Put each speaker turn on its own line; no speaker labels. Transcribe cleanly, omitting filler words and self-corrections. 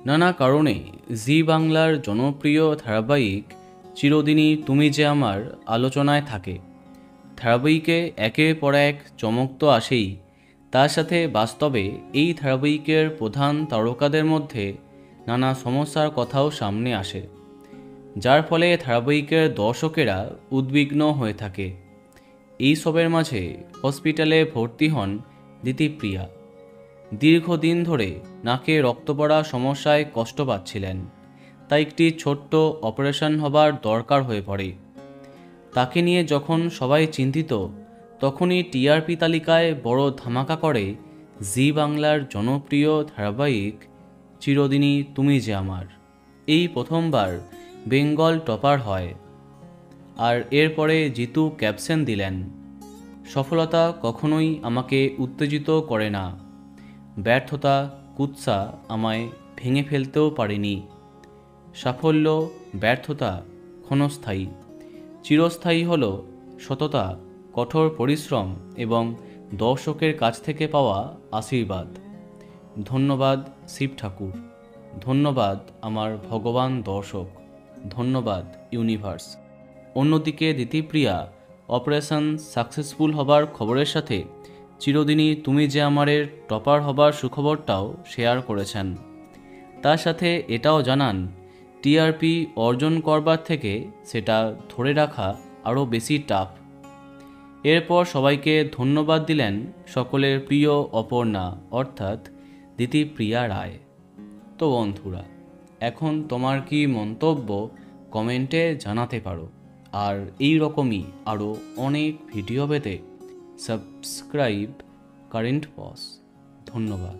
নানা কারণে জি বাংলার জনপ্রিয় ধারাবাহিক চিরদিনই তুমি যে আমার আলোচনায় থাকে। ধারাবাহিকে একের পর এক চমক তো আসেই, তার সাথে বাস্তবে এই ধারাবাহিকের প্রধান তারকাদের মধ্যে নানা সমস্যার কথাও সামনে আসে, যার ফলে ধারাবাহিকের দর্শকেরা উদ্বিগ্ন হয়ে থাকে। এই সবের মাঝে হসপিটালে ভর্তি হন দিতিপ্রিয়া। দীর্ঘদিন ধরে নাকে রক্ত পড়া সমস্যায় কষ্ট পাচ্ছিলেন, তাই একটি ছোট্ট অপারেশন হবার দরকার হয়ে পড়ে। তাকে নিয়ে যখন সবাই চিন্তিত, তখনই টিআরপি তালিকায় বড় ধামাকা করে জি বাংলার জনপ্রিয় ধারাবাহিক চিরদিনই তুমি যে আমার। এই প্রথমবার বেঙ্গল টপার হয়, আর এরপরে জিতু ক্যাপশন দিলেন, সফলতা কখনোই আমাকে উত্তেজিত করে না, ব্যর্থতা কুৎসা আমায় ভেঙে ফেলতেও পারেনি। সাফল্য ব্যর্থতা ক্ষণস্থায়ী, চিরস্থায়ী হল সততা, কঠোর পরিশ্রম এবং দর্শকের কাছ থেকে পাওয়া আশীর্বাদ। ধন্যবাদ শিব ঠাকুর, ধন্যবাদ আমার ভগবান দর্শক, ধন্যবাদ ইউনিভার্স। অন্যদিকে দিতিপ্রিয়া অপারেশন সাকসেসফুল হবার খবরের সাথে চিরদিনই তুমি যে আমারের টপার হবার সুখবরটাও শেয়ার করেছেন। তার সাথে এটাও জানান, টিআরপি অর্জন করবার থেকে সেটা ধরে রাখা আরও বেশি টাফ। এরপর সবাইকে ধন্যবাদ দিলেন সকলের প্রিয় অপর্ণা অর্থাৎ দিতিপ্রিয়া রায়। তো বন্ধুরা, এখন তোমার কি মন্তব্য কমেন্টে জানাতে পারো, আর এই রকমই আরও অনেক ভিডিও পেতে সাবস্ক্রাইব কারেন্ট পজ। ধন্যবাদ।